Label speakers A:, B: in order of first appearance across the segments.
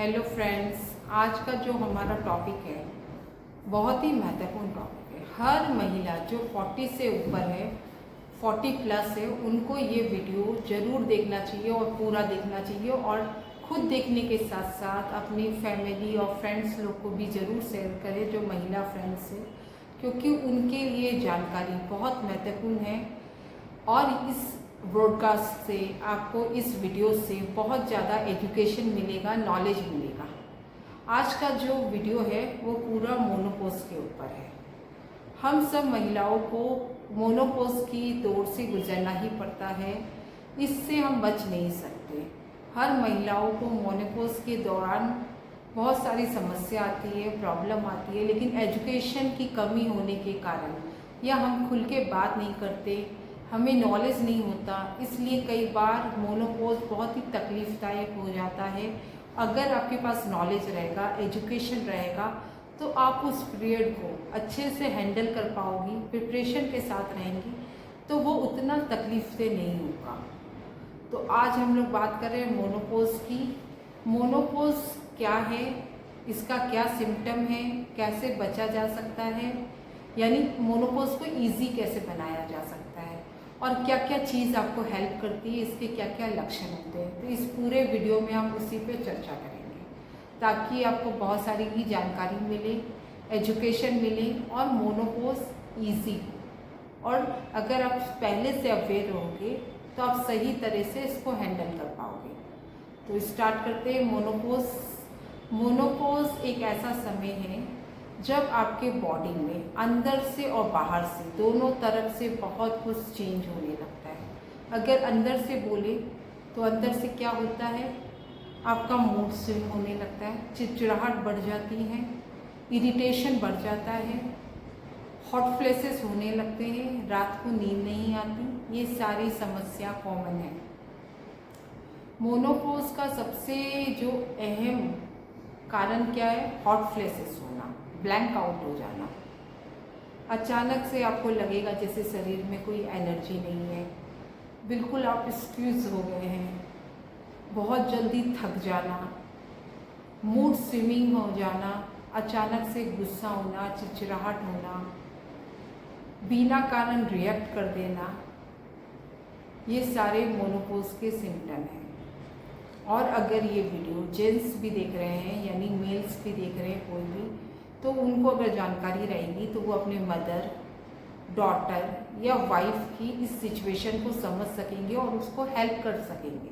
A: Hello friends, आज का जो हमारा टॉपिक है बहुत ही महत्वपूर्ण टॉपिक है। हर महिला जो 40 से ऊपर है, 40 प्लस है, उनको ये वीडियो ज़रूर देखना चाहिए और पूरा देखना चाहिए और खुद देखने के साथ साथ अपनी फैमिली और फ्रेंड्स लोग को भी ज़रूर शेयर करें जो महिला फ्रेंड्स है, क्योंकि उनके लिए जानकारी बहुत महत्वपूर्ण है। और इस ब्रॉडकास्ट से आपको, इस वीडियो से बहुत ज़्यादा एजुकेशन मिलेगा, नॉलेज मिलेगा। आज का जो वीडियो है वो पूरा मोनोपोज के ऊपर है। हम सब महिलाओं को मोनोपोज की दौर से गुजरना ही पड़ता है, इससे हम बच नहीं सकते। हर महिलाओं को मोनोपोज के दौरान बहुत सारी समस्या आती है, प्रॉब्लम आती है, लेकिन एजुकेशन की कमी होने के कारण या हम खुल के बात नहीं करते, हमें नॉलेज नहीं होता, इसलिए कई बार मोनोपोज बहुत ही तकलीफ़दायक हो जाता है। अगर आपके पास नॉलेज रहेगा, एजुकेशन रहेगा, तो आप उस पीरियड को अच्छे से हैंडल कर पाओगी, प्रिपरेशन के साथ रहेंगी, तो वो उतना तकलीफ से नहीं होगा। तो आज हम लोग बात कर रहे हैं मोनोपोज की। मोनोपोज क्या है, इसका क्या सिम्टम है, कैसे बचा जा सकता है, यानी मोनोपोज को ईजी कैसे बनाया जा सकता है और क्या क्या चीज़ आपको हेल्प करती है, इसके क्या क्या लक्षण होते हैं। तो इस पूरे वीडियो में हम उसी पे चर्चा करेंगे ताकि आपको बहुत सारी ही जानकारी मिले, एजुकेशन मिले और मोनोपोज ईजी हो। और अगर आप पहले से अवेयर रहोगे तो आप सही तरह से इसको हैंडल कर पाओगे। तो स्टार्ट करते हैं। मोनोपोज एक ऐसा समय है जब आपके बॉडी में अंदर से और बाहर से दोनों तरफ से बहुत कुछ चेंज होने लगता है। अगर अंदर से बोले तो अंदर से क्या होता है, आपका मूड स्विंग होने लगता है, चिड़चिड़ाहट बढ़ जाती है, इरिटेशन बढ़ जाता है, हॉट फ्लैशेस होने लगते हैं, रात को नींद नहीं आती। ये सारी समस्या कॉमन है। मोनोपोज का सबसे जो अहम कारण क्या है, हॉट फ्लैशेस होना, ब्लैंक आउट हो जाना। अचानक से आपको लगेगा जैसे शरीर में कोई एनर्जी नहीं है, बिल्कुल आप स्क्यूज हो गए हैं, बहुत जल्दी थक जाना, मूड स्विंगिंग हो जाना, अचानक से गुस्सा होना, चिड़चिड़ाहट होना, बिना कारण रिएक्ट कर देना, ये सारे मोनोपोज के सिम्टम हैं। और अगर ये वीडियो जेंट्स भी देख रहे हैं, यानी मेल्स भी देख रहे हैं कोई भी, तो उनको अगर जानकारी रहेगी तो वो अपने मदर, डॉटर या वाइफ की इस सिचुएशन को समझ सकेंगे और उसको हेल्प कर सकेंगे।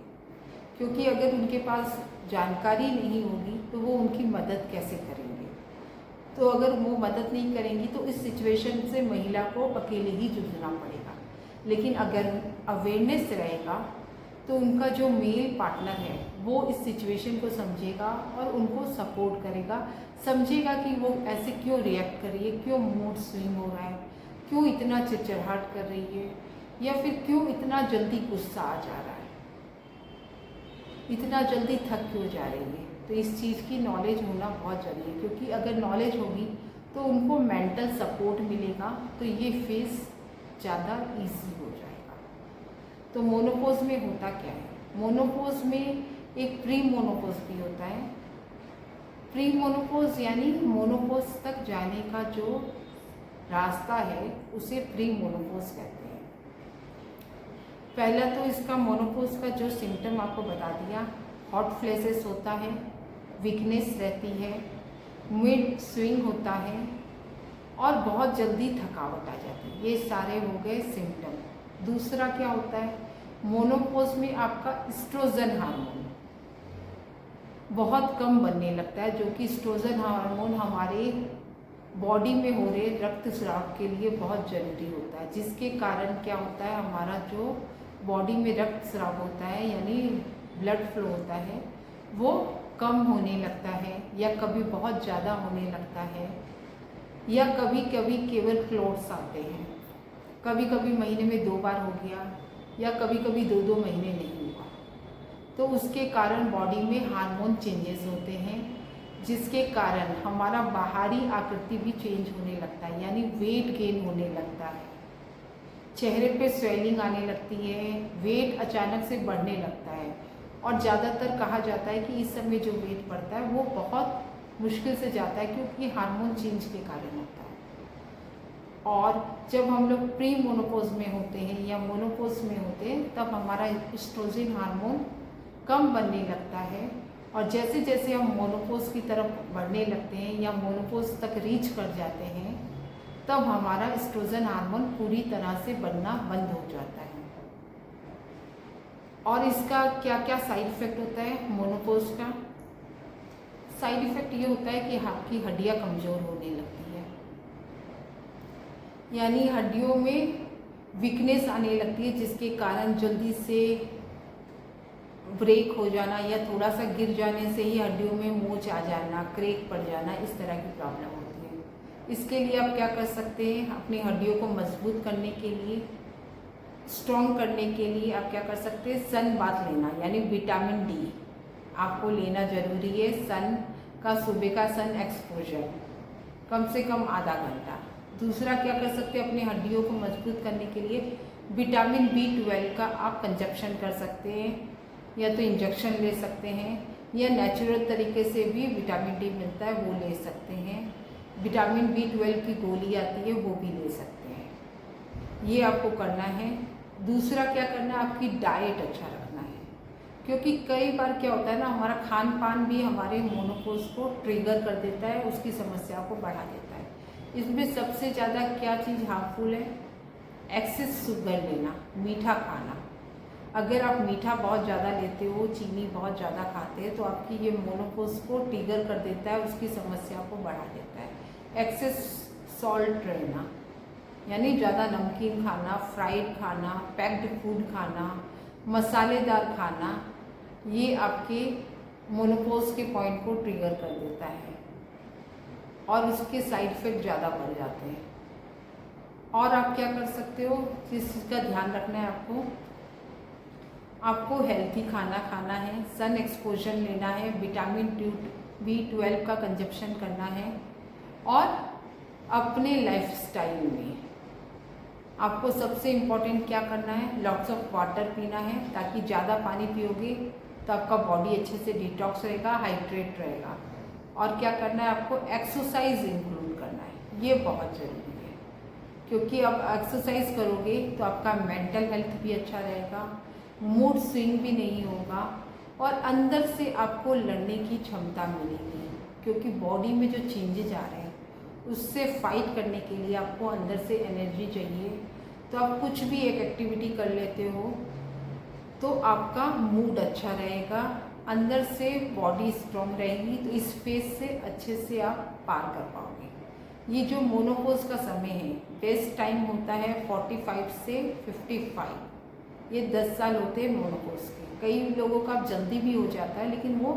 A: क्योंकि अगर उनके पास जानकारी नहीं होगी तो वो उनकी मदद कैसे करेंगे। तो अगर वो मदद नहीं करेंगी तो इस सिचुएशन से महिला को अकेले ही जूझना पड़ेगा। लेकिन अगर अवेयरनेस रहेगा तो उनका जो मेल पार्टनर है वो इस सिचुएशन को समझेगा और उनको सपोर्ट करेगा, समझेगा कि वो ऐसे क्यों रिएक्ट कर रही है, क्यों मूड स्विंग हो रहा है, क्यों इतना चिड़चिड़ाहट कर रही है, या फिर क्यों इतना जल्दी गुस्सा आ जा रहा है, इतना जल्दी थक क्यों जा रही है। तो इस चीज़ की नॉलेज होना बहुत ज़रूरी है, क्योंकि अगर नॉलेज होगी तो उनको मेंटल सपोर्ट मिलेगा, तो ये फेस ज़्यादा ईजी हो जाएगा। तो मोनोपोज में होता क्या है, मोनोपोज में एक प्री मोनोपोज भी होता है। प्री मोनोपोज यानी मोनोपोज तक जाने का जो रास्ता है उसे प्री मोनोपोज कहते हैं। पहला तो इसका मोनोपोज का जो सिम्टम आपको बता दिया, हॉट फ्लैशेस होता है, वीकनेस रहती है, मूड स्विंग होता है और बहुत जल्दी थकावट आ जाती है। ये सारे हो गए सिम्टम। दूसरा क्या होता है, मोनोपोज में आपका एस्ट्रोजन हार्मोन बहुत कम बनने लगता है, जो कि एस्ट्रोजन हार्मोन हमारे बॉडी में हो रहे रक्त स्राव के लिए बहुत ज़रूरी होता है, जिसके कारण क्या होता है, हमारा जो बॉडी में रक्त स्राव होता है यानी ब्लड फ्लो होता है वो कम होने लगता है, या कभी बहुत ज़्यादा होने लगता है, या कभी कभी केवल क्लॉट्स आते हैं। कभी कभी महीने में 2 बार हो गया, या कभी कभी 2-2 महीने नहीं हुआ। तो उसके कारण बॉडी में हार्मोन चेंजेस होते हैं, जिसके कारण हमारा बाहरी आकृति भी चेंज होने लगता है, यानी वेट गेन होने लगता है, चेहरे पे स्वेलिंग आने लगती है, वेट अचानक से बढ़ने लगता है और ज़्यादातर कहा जाता है कि इस समय जो वेट बढ़ता है वो बहुत मुश्किल से जाता है, क्योंकि हार्मोन चेंज के कारण होता है। और जब हम लोग प्री मोनोपोज में होते हैं या मोनोपोज में होते हैं, तब हमारा एस्ट्रोजन हार्मोन कम बनने लगता है, और जैसे जैसे हम मोनोपोज की तरफ बढ़ने लगते हैं या मोनोपोज तक रीच कर जाते हैं, तब हमारा एस्ट्रोजन हार्मोन पूरी तरह से बनना बंद हो जाता है। और इसका क्या क्या साइड इफ़ेक्ट होता है मोनोपोज का? साइड इफ़ेक्ट ये होता है कि आपकी हड्डियाँ कमज़ोर होने लगती है, यानी हड्डियों में वीकनेस आने लगती है, जिसके कारण जल्दी से ब्रेक हो जाना या थोड़ा सा गिर जाने से ही हड्डियों में मोच आ जाना, क्रैक पड़ जाना, इस तरह की प्रॉब्लम होती है। इसके लिए आप क्या कर सकते हैं? अपनी हड्डियों को मजबूत करने के लिए, स्ट्रॉन्ग करने के लिए आप क्या कर सकते हैं? सन बाथ लेना, यानी विटामिन डी आपको लेना ज़रूरी है। सन का सुबह का सन एक्सपोजर कम से कम आधा घंटा। दूसरा क्या कर सकते हैं? अपनी हड्डियों को मजबूत करने के लिए विटामिन B12 का आप कंजप्शन कर सकते हैं, या तो इंजेक्शन ले सकते हैं, या नेचुरल तरीके से भी विटामिन डी मिलता है वो ले सकते हैं। विटामिन B12 की गोली आती है वो भी ले सकते हैं। ये आपको करना है। दूसरा क्या करना है? आपकी डाइट अच्छा रखना है, क्योंकि कई बार क्या होता है ना, हमारा खान पान भी हमारे मोनोपोज को ट्रिगर कर देता है, उसकी समस्या को बढ़ा देता है। इसमें सबसे ज़्यादा क्या चीज़ हार्मफुल है? एक्सेस शुगर लेना, मीठा खाना। अगर आप मीठा बहुत ज़्यादा लेते हो, चीनी बहुत ज़्यादा खाते हैं, तो आपकी ये मोनोपोज को ट्रिगर कर देता है, उसकी समस्या को बढ़ा देता है। एक्सेस सॉल्ट रहना, यानी ज़्यादा नमकीन खाना, फ्राइड खाना, पैक्ड फूड खाना, मसालेदार खाना, ये आपके मोनोपोज के पॉइंट को ट्रिगर कर देता है और उसके साइड इफ़ेक्ट ज़्यादा बढ़ जाते हैं। और आप क्या कर सकते हो, जिस चीज़ का ध्यान रखना है आपको हेल्थी खाना खाना है, सन एक्सपोजर लेना है, विटामिन B12 का कंजप्शन करना है, और अपने लाइफस्टाइल में आपको सबसे इम्पोर्टेंट क्या करना है? लॉट्स ऑफ वाटर पीना है, ताकि ज़्यादा पानी पियोगे तो आपका बॉडी अच्छे से डिटॉक्स रहेगा, हाइड्रेट रहेगा। और क्या करना है? आपको एक्सरसाइज इंक्लूड करना है, ये बहुत ज़रूरी है, क्योंकि अब एक्सरसाइज करोगे तो आपका मेंटल हेल्थ भी अच्छा रहेगा, मूड स्विंग भी नहीं होगा, और अंदर से आपको लड़ने की क्षमता मिलेगी, क्योंकि बॉडी में जो चेंजेज आ रहे हैं उससे फाइट करने के लिए आपको अंदर से एनर्जी चाहिए। तो आप कुछ भी एक एक्टिविटी कर लेते हो तो आपका मूड अच्छा रहेगा, अंदर से बॉडी स्ट्रॉन्ग रहेगी, तो इस फेज से अच्छे से आप पार कर पाओगे। ये जो मोनोपोज का समय है, बेस्ट टाइम होता है 45 से 55, ये 10 साल होते हैं मोनोपोज के। कई लोगों का जल्दी भी हो जाता है, लेकिन वो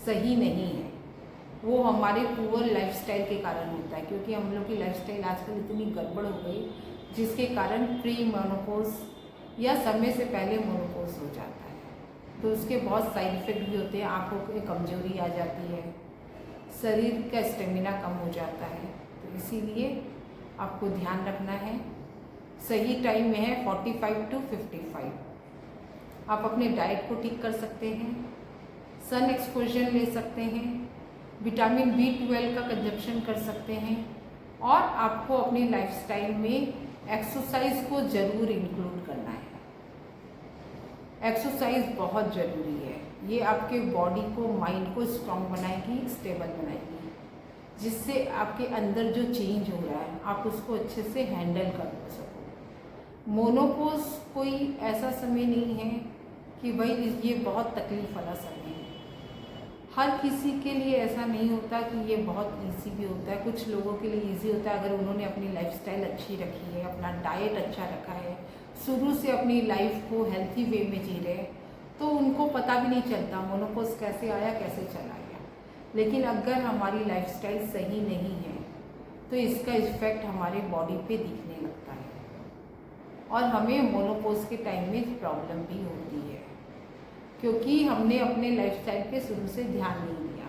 A: सही नहीं है, वो हमारे पुअर लाइफस्टाइल के कारण होता है, क्योंकि हम लोग की लाइफस्टाइल आजकल इतनी गड़बड़ हो गई, जिसके कारण प्री मोनोपोज या समय से पहले मोनोपोज हो जाता है। तो उसके बहुत साइड इफ़ेक्ट भी होते हैं, आँखों की कमजोरी आ जाती है, शरीर का स्टेमिना कम हो जाता है। तो इसीलिए आपको ध्यान रखना है, सही टाइम में है 45 to 55। आप अपने डाइट को ठीक कर सकते हैं, सन एक्सपोजर ले सकते हैं, विटामिन B12 का कंजप्शन कर सकते हैं, और आपको अपनी लाइफस्टाइल में एक्सरसाइज को ज़रूर इंक्लूड करना है। एक्सरसाइज बहुत ज़रूरी है, ये आपके बॉडी को, माइंड को स्ट्रॉन्ग बनाएगी, स्टेबल बनाएगी, जिससे आपके अंदर जो चेंज हो रहा है आप उसको अच्छे से हैंडल कर सको। मोनोपोज कोई ऐसा समय नहीं है कि भाई ये बहुत तकलीफ वाला समय है, हर किसी के लिए ऐसा नहीं होता कि ये बहुत इजी भी होता है। कुछ लोगों के लिए इजी होता है अगर उन्होंने अपनी लाइफस्टाइल अच्छी रखी है, अपना डाइट अच्छा रखा है, शुरू से अपनी लाइफ को हेल्थी वे में जी रहे, तो उनको पता भी नहीं चलता मोनोपोज कैसे आया, कैसे चला गया। लेकिन अगर हमारी लाइफस्टाइल सही नहीं है तो इसका इफ़ेक्ट हमारे बॉडी पे दिखने लगता है, और हमें मोनोपोज के टाइम में प्रॉब्लम भी होती है, क्योंकि हमने अपने लाइफस्टाइल पे शुरू से ध्यान नहीं दिया।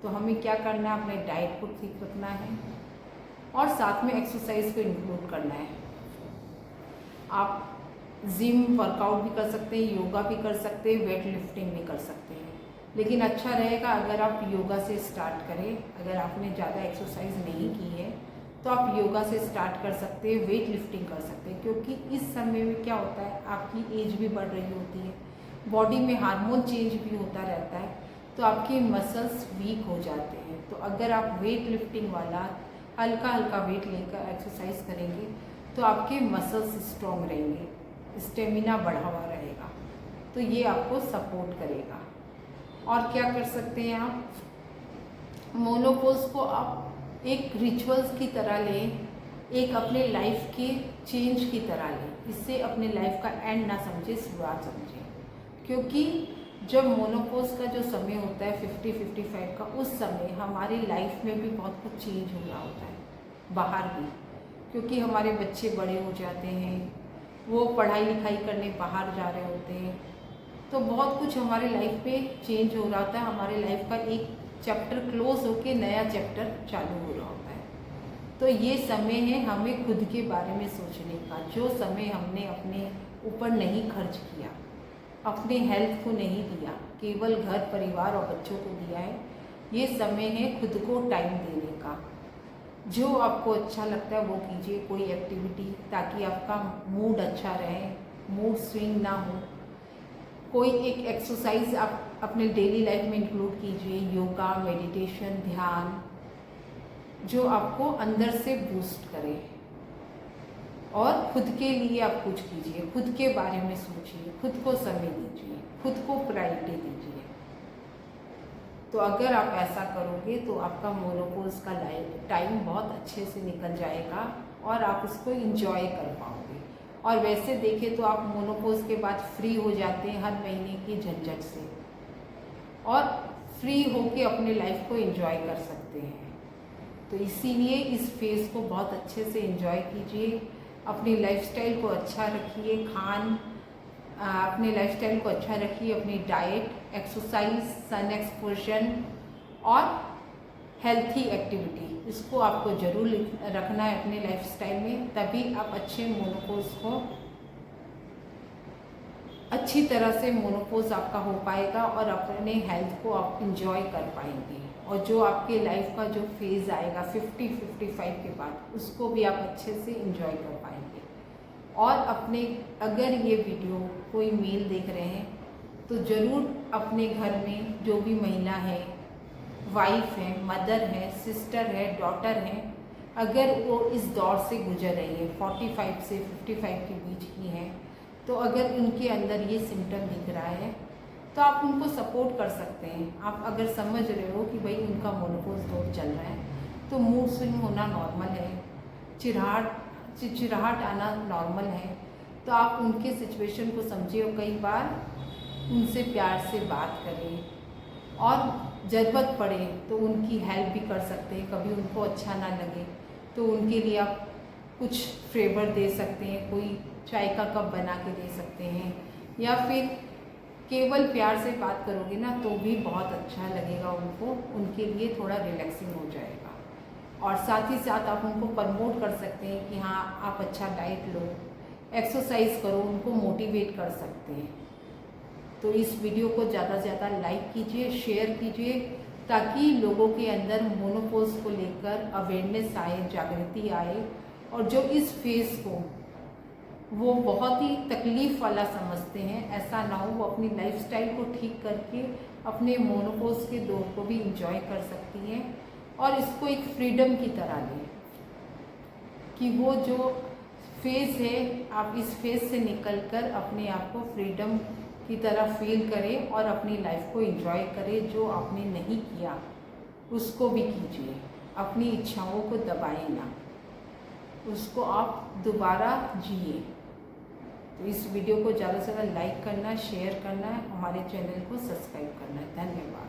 A: तो हमें क्या करना है? अपने डाइट को ठीक रखना है, और साथ में एक्सरसाइज को इंक्लूड करना है। आप जिम वर्कआउट भी कर सकते हैं, योगा भी कर सकते हैं, वेट लिफ्टिंग भी कर सकते हैं। लेकिन अच्छा रहेगा अगर आप योगा से स्टार्ट करें। अगर आपने ज़्यादा एक्सरसाइज नहीं की है तो आप योगा से स्टार्ट कर सकते हैं, वेट लिफ्टिंग कर सकते हैं। क्योंकि इस समय में क्या होता है, आपकी एज भी बढ़ रही होती है, बॉडी में हार्मोन चेंज भी होता रहता है, तो आपके मसल्स वीक हो जाते हैं। तो अगर आप वेट लिफ्टिंग वाला हल्का हल्का वेट लेकर एक्सरसाइज करेंगे तो आपके मसल्स स्ट्रॉन्ग रहेंगे, स्टेमिना बढ़ा हुआ रहेगा, तो ये आपको सपोर्ट करेगा। और क्या कर सकते हैं आप, मोनोपोज को आप एक रिचुअल्स की तरह लें, एक अपने लाइफ के चेंज की तरह लें। इससे अपने लाइफ का एंड ना समझे, शुरुआत समझें। क्योंकि जब मोनोपोज का जो समय होता है 50-55 का, उस समय हमारी लाइफ में भी बहुत कुछ चेंज हो रहा होता है, बाहर भी। क्योंकि हमारे बच्चे बड़े हो जाते हैं, वो पढ़ाई लिखाई करने बाहर जा रहे होते हैं, तो बहुत कुछ हमारे लाइफ में चेंज हो रहा होता है। हमारे लाइफ का एक चैप्टर क्लोज होके नया चैप्टर चालू हो रहा होता है। तो ये समय है हमें खुद के बारे में सोचने का। जो समय हमने अपने ऊपर नहीं खर्च किया, अपने हेल्थ को नहीं दिया, केवल घर परिवार और बच्चों को दिया है, ये समय है खुद को टाइम देने का। जो आपको अच्छा लगता है वो कीजिए, कोई एक्टिविटी, ताकि आपका मूड अच्छा रहे, मूड स्विंग ना हो। कोई एक एक्सरसाइज आप अपने डेली लाइफ में इंक्लूड कीजिए, योगा, मेडिटेशन, ध्यान, जो आपको अंदर से बूस्ट करे। और खुद के लिए आप कुछ कीजिए, खुद के बारे में सोचिए, खुद को समय दीजिए, खुद को प्रायोरिटी दीजिए। तो अगर आप ऐसा करोगे तो आपका मोनोपोज का टाइम बहुत अच्छे से निकल जाएगा और आप उसको इंजॉय कर पाओगे। और वैसे देखें तो आप मोनोपोज के बाद फ्री हो जाते हैं हर महीने की झंझट से, और फ्री होके अपने लाइफ को एंजॉय कर सकते हैं। तो इसीलिए इस फेज़ को बहुत अच्छे से एंजॉय कीजिए, अपनी लाइफस्टाइल को अच्छा रखिए, अपने लाइफस्टाइल को अच्छा रखिए, अपनी डाइट, एक्सरसाइज, सन एक्सपोजर और हेल्थी एक्टिविटी, इसको आपको ज़रूर रखना है अपने लाइफस्टाइल में। तभी आप अच्छे मोनोपोज को, अच्छी तरह से मोनोपोज आपका हो पाएगा और अपने हेल्थ को आप इंजॉय कर पाएंगे। और जो आपके लाइफ का जो फेज़ आएगा 50-55 के बाद, उसको भी आप अच्छे से इंजॉय कर पाएंगे। और अपने, अगर ये वीडियो कोई मेल देख रहे हैं तो ज़रूर अपने घर में जो भी महिला है, वाइफ है, मदर है, सिस्टर है, डॉटर है, अगर वो इस दौर से गुजर रही है, 45 से 55 के बीच की है, तो अगर उनके अंदर ये सिम्टम दिख रहा है तो आप उनको सपोर्ट कर सकते हैं। आप अगर समझ रहे हो कि भाई उनका मोनोपोज दौर चल रहा है, तो मूड स्विंग होना नॉर्मल है, चिड़चिड़ाहट आना नॉर्मल है, तो आप उनके सिचुएशन को समझिए और कई बार उनसे प्यार से बात करें, और ज़रूरत पड़े तो उनकी हेल्प भी कर सकते हैं। कभी उनको अच्छा ना लगे तो उनके लिए आप कुछ फेवर दे सकते हैं, कोई चाय का कप बना के दे सकते हैं, या फिर केवल प्यार से बात करोगे ना तो भी बहुत अच्छा लगेगा उनको, उनके लिए थोड़ा रिलैक्सिंग हो जाएगा। और साथ ही साथ आप उनको प्रमोट कर सकते हैं कि हाँ आप अच्छा डाइट लो, एक्सरसाइज करो, उनको मोटिवेट कर सकते हैं। तो इस वीडियो को ज़्यादा से ज़्यादा लाइक कीजिए, शेयर कीजिए, ताकि लोगों के अंदर मोनोपोज को लेकर अवेयरनेस आए, जागृति आए, और जो इस फेज़ को वो बहुत ही तकलीफ़ वाला समझते हैं, ऐसा ना हो। वो अपनी लाइफस्टाइल को ठीक करके अपने मोनोपोज के दौर को भी इंजॉय कर सकती हैं, और इसको एक फ्रीडम की तरह लें कि वो जो फेज़ है, आप इस फेज़ से निकलकर अपने आप को फ्रीडम की तरह फील करें और अपनी लाइफ को एंजॉय करें। जो आपने नहीं किया उसको भी कीजिए, अपनी इच्छाओं को दबाएं ना, उसको आप दोबारा जिए। तो इस वीडियो को ज़्यादा से ज़्यादा लाइक करना, शेयर करना है, हमारे चैनल को सब्सक्राइब करना है। धन्यवाद।